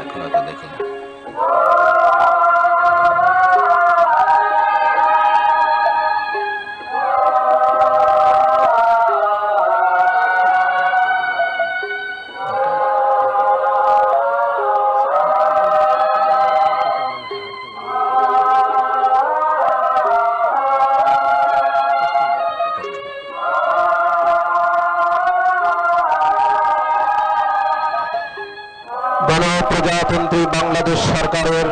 এখনো তো দেখিনি। গণপ্রজাতন্ত্রী বাংলাদেশ সরকারের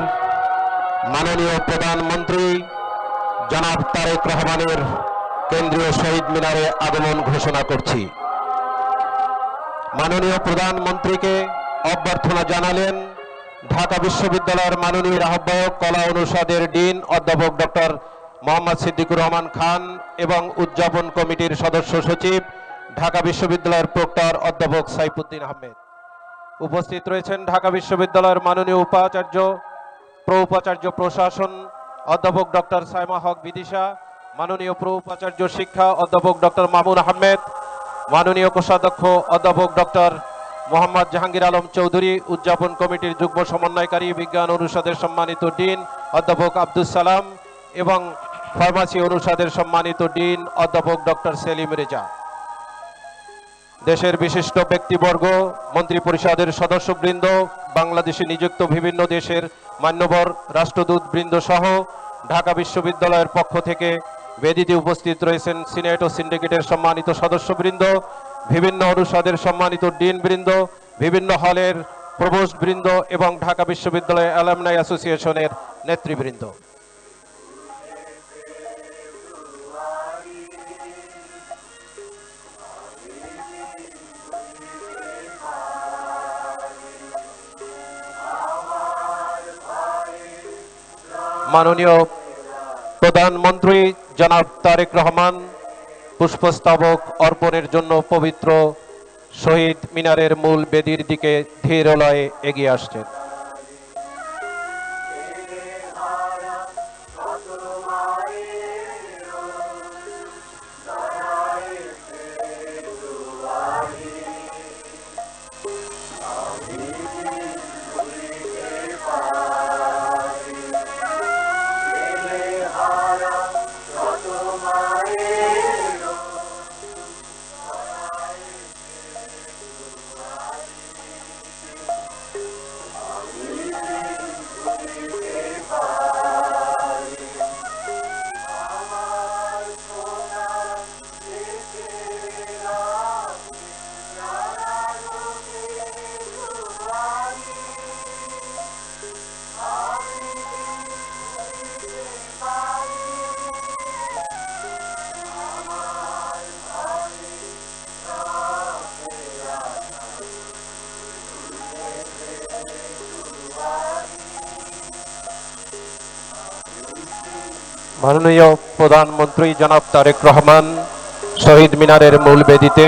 মাননীয় প্রধানমন্ত্রী জনাব তারেক রহমানের কেন্দ্রীয় শহীদ মিনারে আগমন ঘোষণা করছি। মাননীয় প্রধানমন্ত্রীকে অভ্যর্থনা জানালেন ঢাকা বিশ্ববিদ্যালয়ের মাননীয় আহ্বায়ক, কলা অনুষদের ডিন অধ্যাপক ডক্টর মোহাম্মদ সিদ্দিকুর রহমান খান এবং উদযাপন কমিটির সদস্য সচিব ঢাকা বিশ্ববিদ্যালয়ের প্রক্টর অধ্যাপক সাইফুদ্দিন আহমেদ। উপস্থিত রয়েছেন ঢাকা বিশ্ববিদ্যালয়ের মাননীয় উপাচার্য, প্রোপাচার্য প্রশাসন অধ্যাপক ডক্টর সাইমা হক বিদিশা, মাননীয় প্রোপাচার্য শিক্ষা অধ্যাপক ডক্টর মামুন আহমেদ, মাননীয় কোষাধ্যক্ষ অধ্যাপক ডক্টর মোহাম্মদ জাহাঙ্গীর আলম চৌধুরী, উদযাপন কমিটির যুগ্ম সমন্বয়কারী বিজ্ঞান অনুষদের সম্মানিত ডিন অধ্যাপক আব্দুল সালাম এবং ফার্মাসি অনুষদের সম্মানিত ডিন অধ্যাপক ডক্টর সেলিম রেজা, দেশের বিশিষ্ট ব্যক্তিবর্গ, মন্ত্রী পরিষদের সদস্যবৃন্দ, বাংলাদেশে নিযুক্ত বিভিন্ন দেশের মান্যবর রাষ্ট্রদূত বৃন্দ সহ ঢাকা বিশ্ববিদ্যালয়ের পক্ষ থেকে বেদিতে উপস্থিত রয়েছেন সিনেট ও সিন্ডিকেটের সম্মানিত সদস্যবৃন্দ, বিভিন্ন অনুষদের সম্মানিত ডিনবৃন্দ, বিভিন্ন হলের প্রভোস্টবৃন্দ এবং ঢাকা বিশ্ববিদ্যালয় অ্যালামনাই অ্যাসোসিয়েশনের নেতৃবৃন্দ। মাননীয় প্রধানমন্ত্রী জনাব তারেক রহমান পুষ্পস্তবক অর্পণের জন্য পবিত্র শহীদ মিনারের মূল বেদির দিকে ধীর লয়ে এগিয়ে আসছেন। মাননীয় প্রধানমন্ত্রী জনাব তারেক রহমান শহীদ মিনারের মূল বেদিতে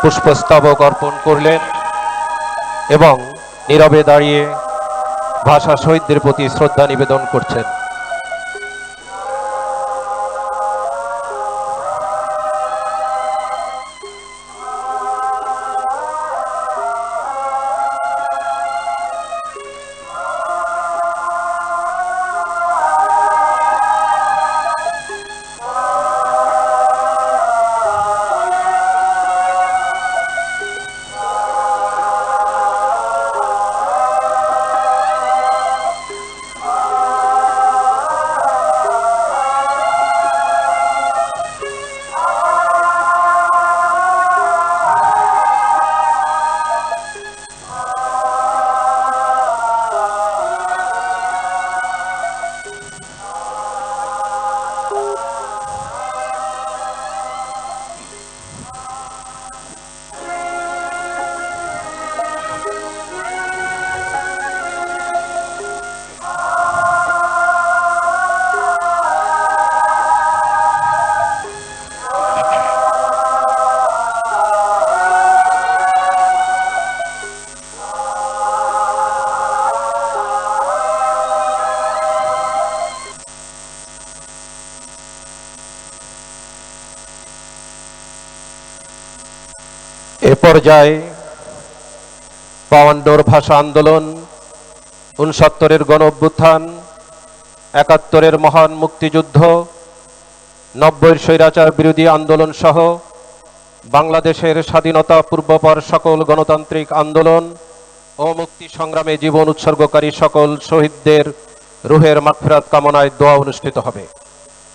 পুষ্পস্তবক অর্পণ করলেন এবং নীরবে দাঁড়িয়ে ভাষা শহীদদের প্রতি শ্রদ্ধা নিবেদন করছেন। এ পর্যায়ে 52 ভাষা আন্দোলন, 69 গণ অভ্যুত্থান, 71 মহান মুক্তিযুদ্ধ, 90 স্বৈরাচার বিরোধী আন্দোলন সহ বাংলাদেশের স্বাধীনতা পূর্বপর সকল গণতান্ত্রিক আন্দোলন ও মুক্তি সংগ্রামে জীবন উৎসর্গকারী সকল শহীদদের রুহের মাগফিরাত কামনায় দোয়া অনুষ্ঠিত হবে।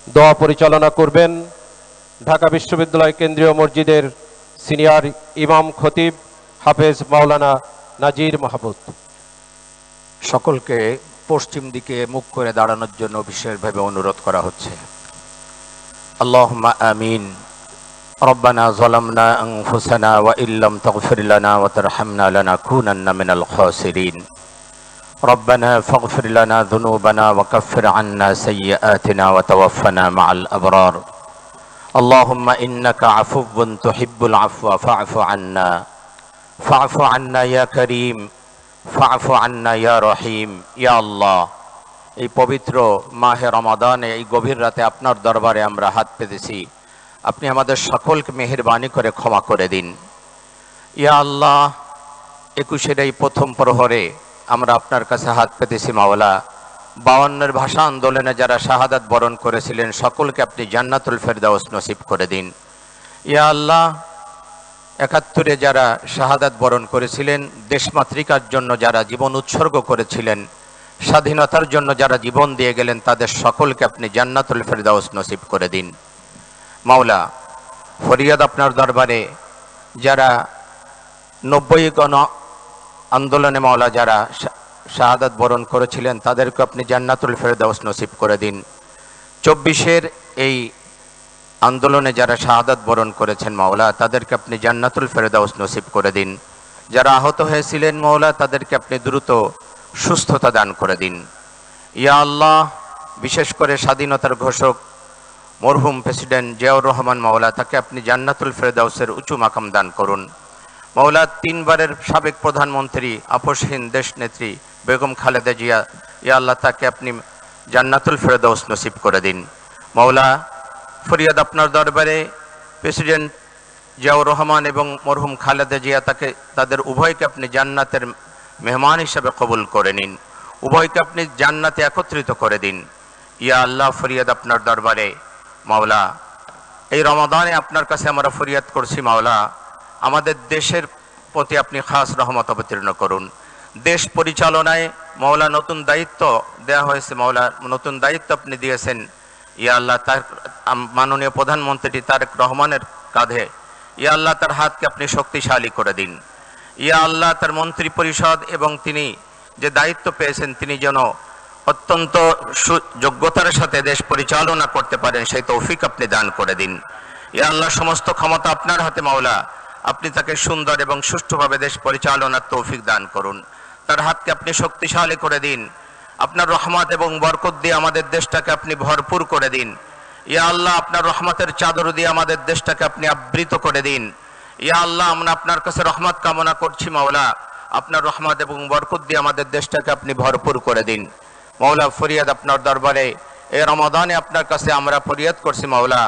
দোয়া পরিচালনা করবেন ঢাকা বিশ্ববিদ্যালয় কেন্দ্রীয় মসজিদের সিনিয়র ইমাম খতিব হাফেজ মাওলানা নাজির মাহমুদ। সকলকে পশ্চিম দিকে মুখ করে দাঁড়ানোর জন্য বিশেষভাবে অনুরোধ করা হচ্ছে। আল্লাহুম্মা আমিন। রব্বানা যালামনা আনফুসানা ওয়া ইল্লাম তাগফির লানা ওয়া তারহামনা লানাকুনান্না মিনাল খাসিরিন। রব্বানা ফাগফির লানা যুনুবানা ওয়া কাফির আন্না সাইয়্যাতিনা ওয়া তাওয়াফানা মাআল আবরার। আল্লাহুম্মা ইন্নাকা আফুউন তুহিব্বুল আফওয়া ফা'ফু আন্না। ফা'ফু আন্না ইয়া কারীম, ফা'ফু আন্না ইয়া রহিম। ইয়া আল্লাহ, এই পবিত্র মাহে রমাদানে এই গভীর রাতে আপনার দরবারে আমরা হাত পেতেছি, আপনি আমাদের সকলকে মেহেরবানি করে ক্ষমা করে দিন। ইয়া আল্লাহ, 21-এর এই প্রথম প্রহরে আমরা আপনার কাছে হাত পেতেছি মাওলা। 52 ভাষা আন্দোলনে যারা শাহাদাত বরণ করেছিলেন সকলকে আপনি জান্নাতুল ফেরদাউস নসিব করে দিন। ইয়া আল্লাহ, 71-এ যারা শাহাদাত বরণ করেছিলেন, দেশমাতৃকার জন্য যারা জীবন উৎসর্গ করেছিলেন, স্বাধীনতার জন্য যারা জীবন দিয়ে গেলেন, তাদের সকলকে আপনি জান্নাতুল ফেরদাউস নসিব করে দিন। মাওলা, ফরিয়াদ আপনার দরবারে যারা 90 গণ আন্দোলনে মাওলা যারা শাহাদাত বরণ করেছিলেন, তাদেরকে আপনি জান্নাতুল ফেরদাউস নসিব করে দিন। 24-এর এই আন্দোলনে যারা শাহাদাত বরণ করেছেন মাওলা, তাদেরকে আপনি জান্নাতুল ফেরদাউস নসিব করে দিন। যারা আহত হয়েছিলেন মাওলা, তাদেরকে আপনি দ্রুত সুস্থতা দান করে দিন। ইয়া আল্লাহ, বিশেষ করে স্বাধীনতার ঘোষক মরহুম প্রেসিডেন্ট জিয়াউর রহমান মাওলা, তাকে আপনি জান্নাতুল ফেরদাউসের উঁচু মাকাম দান করুন। মাওলা, 3 বারের সাবেক প্রধানমন্ত্রী আপসহীন দেশ নেত্রী বেগম খালেদা জিয়া, ইয়া আল্লাহ, তাকে আপনি জান্নাতুল ফেরদাউস নসিব করে দিন। মাওলা, ফরিয়াদ আপনার দরবারে প্রেসিডেন্ট জিয়াউর রহমান এবং মরহুম খালেদা জিয়া, তাদের উভয়কে আপনি জান্নাতের মেহমান হিসেবে কবুল করে নিন। উভয়কে আপনি জান্নাতে একত্রিত করে দিন। ইয়া আল্লাহ, ফরিয়াদ আপনার দরবারে মাওলা, এই রমাদানে আপনার কাছে আমরা ফরিয়াদ করছি মাওলা, আমাদের দেশের প্রতি আপনি খাস রহমত অবতীর্ণ করুন। দেশ পরিচালনায় মাওলা নতুন দায়িত্ব দেয়া হয়েছে মাওলা, নতুন দায়িত্ব আপনি দিয়েছেন। ইয়া আল্লাহ, তার মাননীয় প্রধানমন্ত্রী তারেক রহমানের কাঁধে, ইয়া আল্লাহ, তার হাতকে আপনি শক্তিশালী করে দিন। ইয়া আল্লাহ, তার মন্ত্রী পরিষদ এবং তিনি যে দায়িত্ব পেয়েছেন, তিনি যেন অত্যন্ত যোগ্যতার সাথে দেশ পরিচালনা করতে পারেন, সেই তৌফিক আপনি দান করে দিন। ইয়া আল্লাহ, সমস্ত ক্ষমতা আপনার হাতে মাওলা, আপনি তাকে সুন্দর এবং সুষ্ঠুভাবে দেশ পরিচালনার তৌফিক দান করুন। তার হাতকে আপনি শক্তিশালী করে দিন। আপনার রহমত এবং বরকত দিয়ে আমাদের দেশটাকে আপনি ভরপুর করে দিন। ইয়া আল্লাহ, আপনার রহমতের চাদর দিয়ে আমাদের দেশটাকে আপনি আবৃত করে দিন। ইয়া আল্লাহ, আমরা আপনার কাছে রহমত কামনা করছি মাওলা, আপনার রহমত এবং বরকত দিয়ে আমাদের দেশটাকে আপনি ভরপুর করে দিন। মাওলা, ফরিয়াদ আপনার দরবারে এই রমাদানে আপনার কাছে আমরা ফরিয়াদ করছি মাওলা,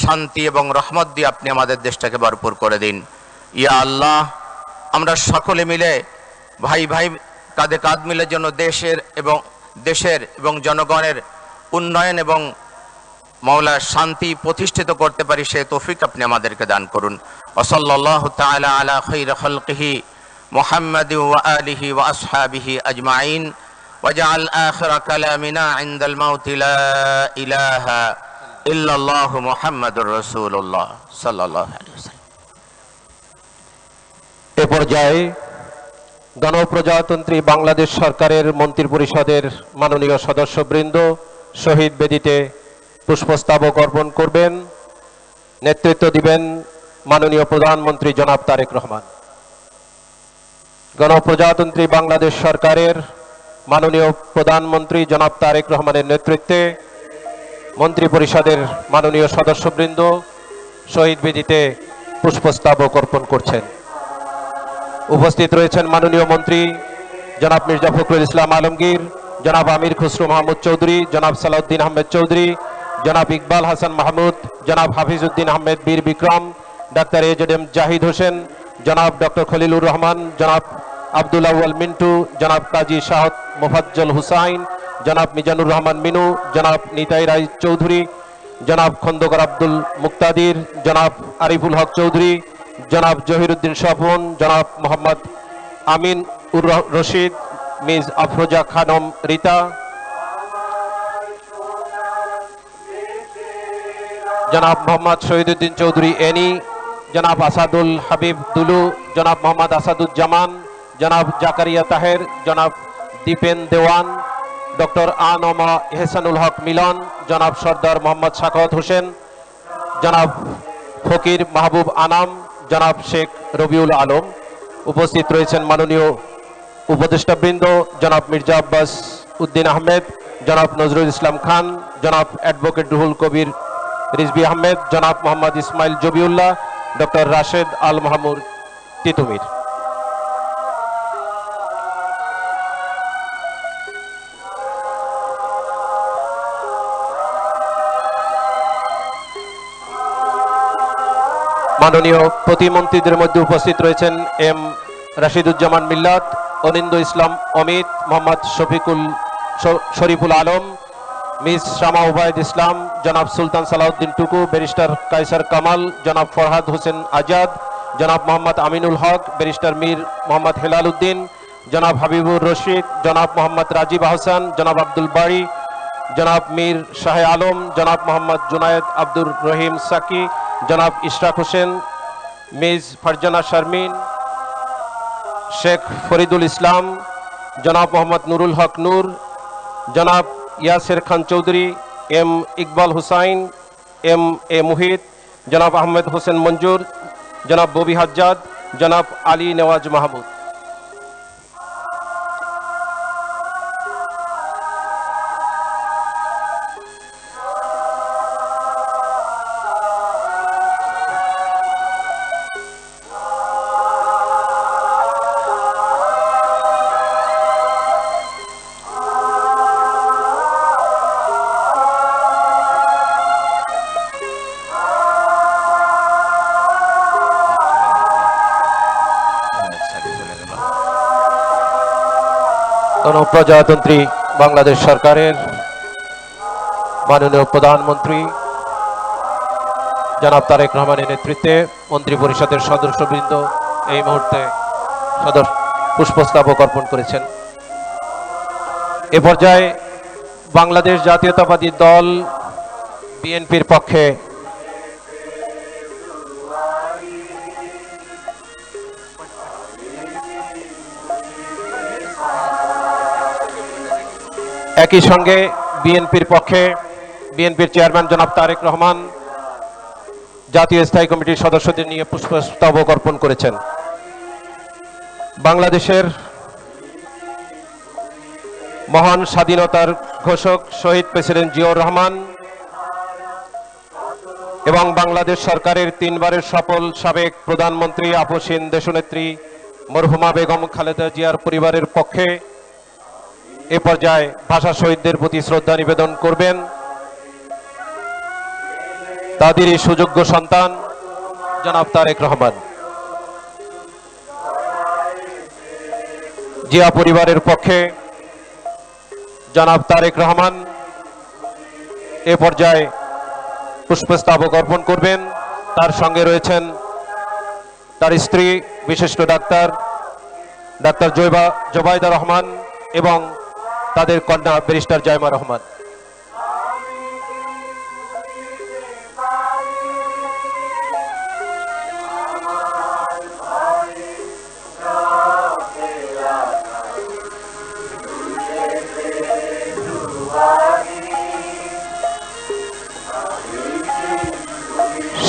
শান্তি এবং রহমত দিয়ে আপনি আমাদের দেশটাকে ভরপুর করে দিন। ইয়া আল্লাহ, আমরা সকলে মিলে ভাই ভাই কাঁধে কাঁধ মিলে যেন দেশের এবং জনগণের উন্নয়ন এবং মাওলা শান্তি প্রতিষ্ঠিত করতে পারি, সেই তৌফিক আপনি আমাদেরকে দান করুন। ওয়াসাল্লাল্লাহু তাআলা আলা খায়রি খালকিহি মুহাম্মাদি ওয়া আলিহি ওয়া আসহাবিহি আজমাইন ওয়াজআল আখিরা কালামিনা ইনদাল মাউতি লা ইলাহা ইল্লাল্লাহু মুহাম্মাদুর রাসূলুল্লাহ সাল্লাল্লাহু আলাইহি ওয়াসাল্লাম। এ পর্যায়ে গণপ্রজাতন্ত্রী বাংলাদেশ সরকারের মন্ত্রিপরিষদের মাননীয় সদস্যবৃন্দ শহীদ বেদিতে পুষ্পস্তবক অর্পণ করবেন। নেতৃত্ব দিবেন মাননীয় প্রধানমন্ত্রী জনাব তারেক রহমান। গণপ্রজাতন্ত্রী বাংলাদেশ সরকারের মাননীয় প্রধানমন্ত্রী জনাব তারেক রহমানের নেতৃত্বে মন্ত্রিপরিষদের মাননীয় সদস্যবৃন্দ শহীদ বেদিতে পুষ্পস্তবক অর্পণ করছেন। উপস্থিত রয়েছেন মাননীয় মন্ত্রী জনাব মির্জা ফখরুল ইসলাম আলমগীর, জনাব আমির খুসরু মাহমুদ চৌধুরী, জনাব সালাউদ্দিন আহমেদ চৌধুরী, জনাব ইকবাল হাসান মাহমুদ, জনাব হাফিজউদ্দিন আহমেদ বীর বিক্রম, ডাক্তার এজেডএম জাহিদ হোসেন, জনাব ডক্টর খলিলুর রহমান, জনাব আব্দুল আউয়াল মিন্টু, জনাব কাজী শাহত মোফাজ্জল হুসাইন, জনাব মিজানুর রহমান মিনু, জনাব নিতাই রায় চৌধুরী, জনাব খন্দকার আব্দুল মুক্তাদির, জনাব আরিফুল হক চৌধুরী, জনাব জহিরুদ্দিন স্বপন, জনাব মোহাম্মদ আমিন উর রশিদ, মিস আফরোজা খানম রিতা, জনাব মোহাম্মদ শহীদুদ্দিন চৌধুরী এনি, জনাব আসাদুল হাবিব দুলু, জনাব মোহাম্মদ আসাদুজ্জামান, জনাব জাকারিয়া তাহের, জনাব দীপেন দেওয়ান, ডক্টর আনমা এহসানুল হক মিলন, জনাব সর্দার মোহাম্মদ সাখাওয়াত হোসেন, জনাব ফকির মাহবুব আনাম, জনাব শেখ রবিউল আলম। উপস্থিত রয়েছেন মাননীয় উপদেষ্টাবৃন্দ জনাব মির্জা আব্বাস উদ্দিন আহমেদ, জনাব নজরুল ইসলাম খান, জনাব অ্যাডভোকেট রুহুল কবির রিজভী আহমেদ, জনাব মোহাম্মদ ইসমাইল জবিউল্লাহ, ডক্টর রাশেদ আল মাহমুদ তিতুমির। মাননীয় প্রতিমন্ত্রীদের মধ্যে উপস্থিত রয়েছেন এম রাশিদুজ্জামান মিল্লাত, অনিন্দ ইসলাম অমিত, মোহাম্মদ শরীফুল আলম, মিস শামা উবায়দ ইসলাম, জনাব সুলতান সালাউদ্দিন টুকু, ব্যারিস্টার কায়সার কামাল, জনাব ফরহাদ হোসেন আজাদ, জনাব মোহাম্মদ আমিনুল হক, ব্যারিস্টার মীর মোহাম্মদ হেলাল উদ্দিন, জনাব হাবিবুর রশিদ, জনাব মোহাম্মদ রাজীব আহসান, জনাব আব্দুল বাড়ি, জনাব মীর শাহে আলম, জনাব মোহাম্মদ জুনায়েদ আব্দুর রহিম সাকি, জনাব ইশরাক হোসেন, মিস ফারজানা শারমিন, শেখ ফরিদুল ইসলাম, জনাব মোহাম্মদ নুরুল হক নূর, জনাব ইয়াসের Khan Chowdhury, M Iqbal Hussain, M A Muhith, জনাব আহমেদ হোসেন মঞ্জুর, জনাব ববি হাজ্জাদ, জনাব আলী নেওয়াজ মাহমুদ। গণপ্রজাতন্ত্রী বাংলাদেশ সরকারের মাননীয় প্রধানমন্ত্রী জনাব তারেক রহমানের নেতৃত্বে মন্ত্রী পরিষদের সদস্যবৃন্দ এই মুহূর্তে পুষ্পস্তবক অর্পণ করেছেন। এ পর্যায়ে বাংলাদেশ জাতীয়তাবাদী দল বিএনপির পক্ষে একই সঙ্গে বিএনপির পক্ষে বিএনপির চেয়ারম্যান জনাব তারেক রহমান জাতীয় স্থায়ী কমিটির সদস্যদের নিয়ে পুষ্পস্তবক অর্পণ করেছেন। বাংলাদেশের মহান স্বাধীনতার ঘোষক শহীদ প্রেসিডেন্ট জিয়াউর রহমান এবং বাংলাদেশ সরকারের 3 বারের সফল সাবেক প্রধানমন্ত্রী আপসহীন দেশনেত্রী মরহুমা বেগম খালেদা জিয়ার পরিবারের পক্ষে এ পর্যায়ে ভাষা শহীদদের প্রতি শ্রদ্ধা নিবেদন করবেন তাদেরই সুযোগ্য সন্তান জনাব তারেক রহমান। জিয়া পরিবারের পক্ষে জনাব তারেক রহমান এ পর্যায়ে পুষ্পস্তবক অর্পণ করবেন। তার সঙ্গে রয়েছেন তার স্ত্রী বিশিষ্ট ডাক্তার জোবাইদা রহমান এবং তাদের কন্যা ব্যারিস্টার জাইমা রহমান।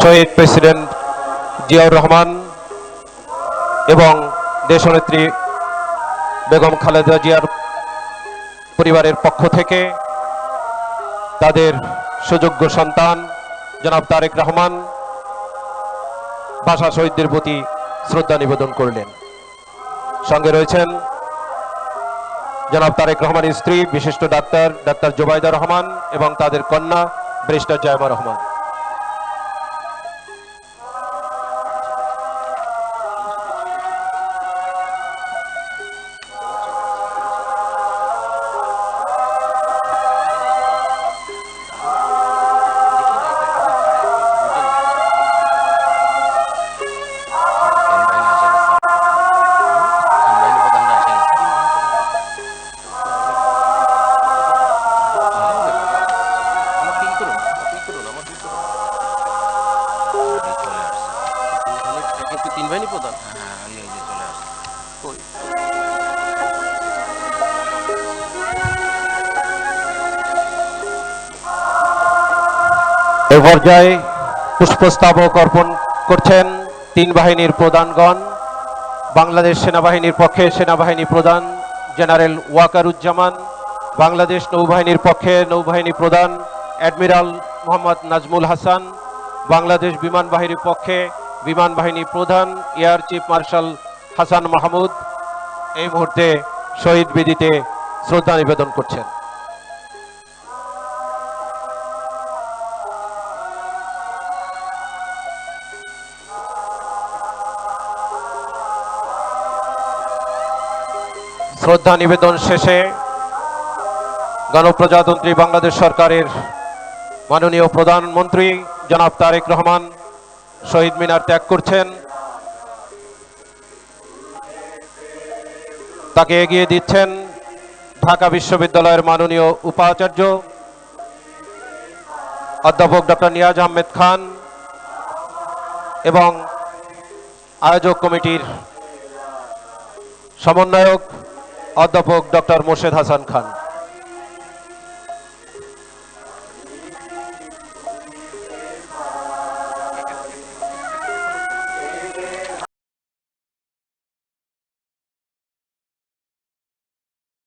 শহীদ প্রেসিডেন্ট জিয়াউর রহমান এবং দেশনেত্রী বেগম খালেদা জিয়ার পরিবারের পক্ষ থেকে তাদের সুযোগ্য সন্তান জনাব তারেক রহমান ভাষা শহীদদের প্রতি শ্রদ্ধা নিবেদন করলেন। সঙ্গে রয়েছেন জনাব তারেক রহমানের স্ত্রী বিশিষ্ট ডাক্তার জোবাইদা রহমান এবং তাদের কন্যা ব্যারিস্টার জাইমা রহমান। বাহিনী প্রধান হ্যাঁ এই যে চলে আসছে। কই? এ পর্যায়ে পুষ্পস্তবক অর্পণ করছেন তিন বাহিনীর প্রধানগণ। বাংলাদেশ সেনাবাহিনীর পক্ষে সেনাবাহিনী প্রধান জেনারেল ওয়াকারুজ্জামান, বাংলাদেশ নৌবাহিনীর পক্ষে নৌবাহিনী প্রধান অ্যাডমিরাল মোহাম্মদ নাজমুল হাসান, বাংলাদেশ বিমান বাহিনীর পক্ষে বিমান বাহিনী প্রধান air chief marshal Hasan Mahmud এই মুহূর্তে শহীদ বেদিতে শ্রদ্ধা নিবেদন করছেন। শ্রদ্ধা নিবেদন শেষে গণপ্রজাতন্ত্রী বাংলাদেশ সরকারের মাননীয় প্রধানমন্ত্রী জনাব তারেক রহমান শহীদ মিনার ত্যাগ করছেন। তাকে এগিয়ে দিচ্ছেন ঢাকা বিশ্ববিদ্যালয়ের মাননীয় উপাচার্য অধ্যাপক ডক্টর নিয়াজ আহমেদ খান এবং আয়োজক কমিটির সমন্বয়ক অধ্যাপক ডক্টর মোর্শেদ হাসান খান।